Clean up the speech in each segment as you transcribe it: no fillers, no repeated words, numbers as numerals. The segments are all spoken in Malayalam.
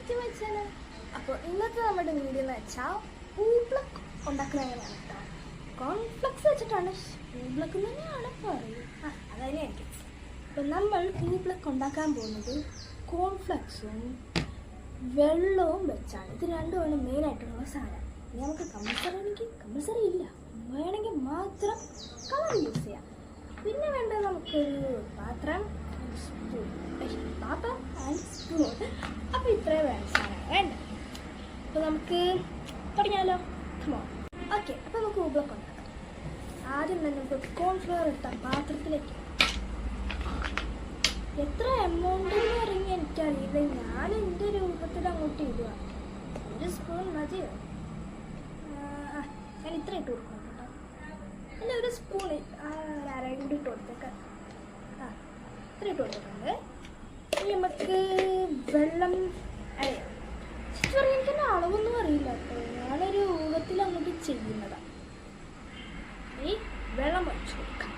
To my channel. അപ്പോൾ ഇന്നത്തെ നമ്മുടെ വീഡിയോ എന്ന് വെച്ചാൽ ഊബ്ലക്ക് ഉണ്ടാക്കുന്നത് എങ്ങനെയാണ് കേട്ടോ. കോൺഫ്ലക്സ് വെച്ചിട്ടാണ് ഊബ്ലക്ക് തന്നെയാണ് പറയുക. അതന്നെയായിരിക്കും. അപ്പോൾ നമ്മൾ ഊബ്ലക്ക് ഉണ്ടാക്കാൻ പോകുന്നത് കോൺഫ്ലക്സും വെള്ളവും വെച്ചാണ്. ഇത് രണ്ടുമാണ് മെയിനായിട്ടുള്ള സാധനം. ഇനി നമുക്ക് കമ്പൽസറി ഇല്ല, വേണമെങ്കിൽ മാത്രം കളർ യൂസ് ചെയ്യാം. പിന്നെ വേണ്ടത് നമുക്കൊരു പാത്രം ആൻഡ് സ്പൂൺ. അപ്പോൾ ഇത്രയും വേണ്ട സാധനം വേണ്ട. അപ്പോൾ നമുക്ക് തുടങ്ങിയാലോ? ഓക്കെ, അപ്പോൾ നമുക്ക് ഊബ്ലക്ക് ഉണ്ടാക്കാം. ആദ്യം തന്നെ നമുക്ക് കോൺഫ്ലവർ ഇട്ട പാത്രത്തിലേക്ക് എത്ര എമൗണ്ട് എന്ന് പറഞ്ഞാൽ എനിക്കറിയില്ല. ഞാൻ എൻ്റെ രൂപത്തിൽ അങ്ങോട്ട് ഇടുക. ഒരു സ്പൂൺ മതിയോ? ഞാൻ ഇത്ര ഇട്ട് കൊടുക്കണം കേട്ടോ. അല്ല, ഒരു സ്പൂൺ ആരായും കൂടി ഇട്ട് കൊടുത്തേക്കാം. ഇത്ര ഇട്ട് കൊടുത്തിട്ടുണ്ട്. ഇനി നമുക്ക് വെള്ളം എനിക്കെന്നെ അളവൊന്നും അറിയില്ല കേട്ടോ. ഞാനൊരു ഊഹത്തിൽ അങ്ങോട്ട് ചെയ്യുന്നതാണ്. ഈ വെള്ളം ഒഴിച്ചു കൊടുക്കാം.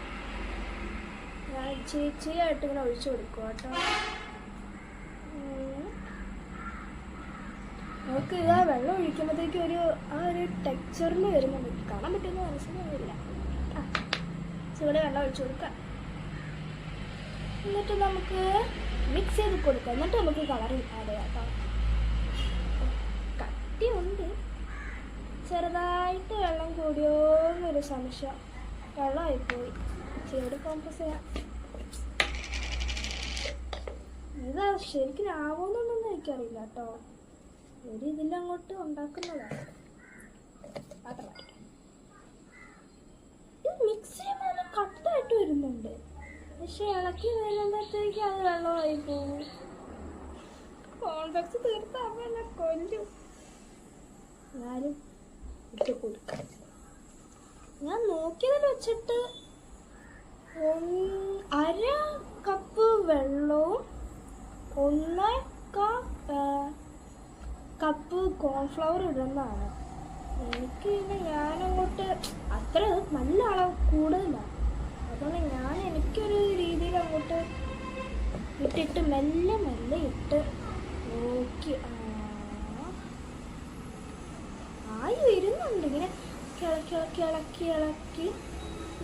ഞാൻ ചേച്ചിയായിട്ട് ഇങ്ങനെ ഒഴിച്ചു കൊടുക്കുക കേട്ടോ. നമുക്ക് ഇതാ വെള്ളം ഒഴിക്കുമ്പോഴത്തേക്കും ഒരു ടെക്സ്ചറിൽ വരുന്നുണ്ട്. കാണാൻ പറ്റുമെന്ന് മനസ്സിലാവില്ല. ചൂട് വെള്ളം ഒഴിച്ചു കൊടുക്കാം. എന്നിട്ട് നമുക്ക് മിക്സ് ചെയ്ത് കൊടുക്കാം. എന്നിട്ട് നമുക്ക് കളർ ആഡ് ചെയ്യാം കേട്ടോ. കട്ടിയുണ്ട്, ചെറുതായിട്ട് വെള്ളം കൂടിയോ എന്നൊരു സംശയം. വെള്ളമായിപ്പോയി. ചൂട് കോമ്പസ് ചെയ്യാം. ഇത് ശരിക്കും ആവുമെന്നൊന്നും എനിക്കറിയില്ല കേട്ടോ. ഒരു ഇതിലങ്ങോട്ട് ഉണ്ടാക്കുന്നതാണ്. ഇത് മിക്സ് ചെയ്യുമ്പോൾ അത് കട്ടായിട്ട് വരുന്നുണ്ട്. പക്ഷെ ഇളക്കി വരുമ്പോഴത്തേക്ക് അത് വെള്ളമായി പോകും. കോൺഫ്ലക്സ് തീർത്താകുമ്പോൾ എന്നെ കൊല്ലും. ഞാനും ഇട്ട് കൊടുക്കാം. ഞാൻ നോക്കിയതിൽ വെച്ചിട്ട് 1/2 കപ്പ് വെള്ളവും 1/4 കപ്പ് കോൺഫ്ലവർ ഇടുന്നതാണ്. എനിക്ക് പിന്നെ ഞാനങ്ങോട്ട് അത്ര നല്ല അളവ് കൂടുതലാണ്. അതുകൊണ്ട് എനിക്കൊരു രീതിയിൽ അങ്ങോട്ട് ഇട്ടിട്ട് മെല്ലെ ഇട്ട് നോക്കി ആയി വരുന്നുണ്ട്. ഇങ്ങനെ ഇളക്കി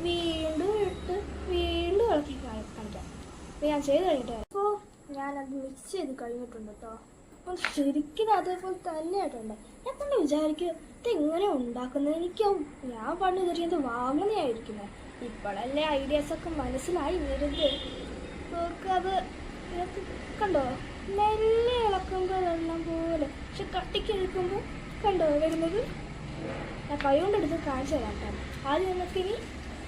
വീണ്ടും ഇട്ട് വീണ്ടും ഇളക്കി കാണിക്കാം. അപ്പോൾ ഞാൻ ചെയ്ത് കഴിഞ്ഞിട്ട് അപ്പോൾ ഞാനത് മിക്സ് ചെയ്ത് കഴിഞ്ഞിട്ടുണ്ട് കേട്ടോ. അപ്പോൾ ശരിക്കും അതേപോലെ തന്നെ ആയിട്ടുണ്ട്. ഞാൻ തന്നെ വിചാരിക്കും ഇതെങ്ങനെ ഉണ്ടാക്കുന്നത്. ഞാൻ പണ്ട് വിചാരിക്കുന്നത് വാങ്ങുന്നതായിരിക്കുന്നത്. ഇപ്പോഴല്ലേ ഐഡിയാസൊക്കെ മനസ്സിലായി വരുന്നത്. അത് കണ്ടോ, മെല്ലെ ഇളക്കുമ്പോൾ വെള്ളം പോലെ, പക്ഷെ കട്ടിക്ക് ഇളക്കുമ്പോൾ കണ്ടോ വരുന്നത്. ഞാൻ കൈ കൊണ്ടെടുത്ത് കാണിച്ചു തരാം കേട്ടോ. ആദ്യം നമുക്ക്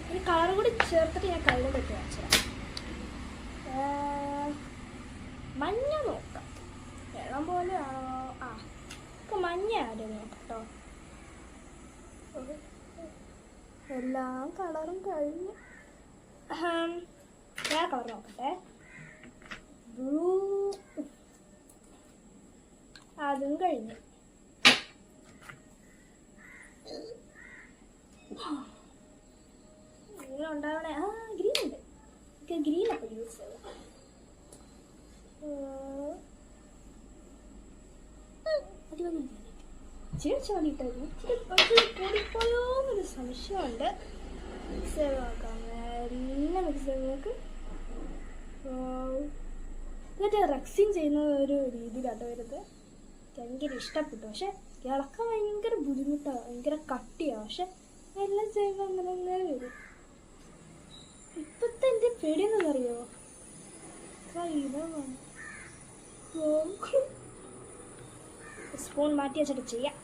ഇനി കളർ കൂടി ചേർത്തിട്ട് ഞാൻ കൈ കൊണ്ടെടുത്ത് കാണിച്ചു തരാം. മഞ്ഞ നോക്കാം, വെള്ളം പോലെ ആണോ? മഞ്ഞ ആദ്യം നോക്കാം കേട്ടോ. എല്ലാം കളറും കഴിഞ്ഞു. ഞാൻ കളർ നോക്കട്ടെ. ബ്ലൂ അതും കഴിഞ്ഞു. ഇങ്ങനെ ഉണ്ടാവണേ. ഗ്രീൻ ഉണ്ട്. ഗ്രീൻ അപ്പോൾ യൂസ് ചെയ്യാം. ചേച്ചി വേണ്ടിയിട്ടായിരുന്നു. കൂടിപ്പോയോ എന്നൊരു സംശയമുണ്ട്. മിക്സ് ചെയ്ത് നോക്കാം. എല്ലാം മിക്സ് ചെയ്ത് നോക്ക്. എന്നിട്ട് റക്സിങ് ചെയ്യുന്ന ഒരു രീതിയിലാട്ടോ വരുന്നത്. ഭയങ്കര ഇഷ്ടപ്പെട്ടു. പക്ഷെ ഇളക്കാൻ ഭയങ്കര ബുദ്ധിമുട്ടാണ്, ഭയങ്കര കട്ടിയാണ്. പക്ഷെ എല്ലാം ചെയ്യുമ്പോൾ അങ്ങനെ വരും. ഇപ്പോഴത്തെ എൻ്റെ പേടിയെന്നറിയോ, സ്പൂൺ മാറ്റി വെച്ചിട്ട് ചെയ്യാം.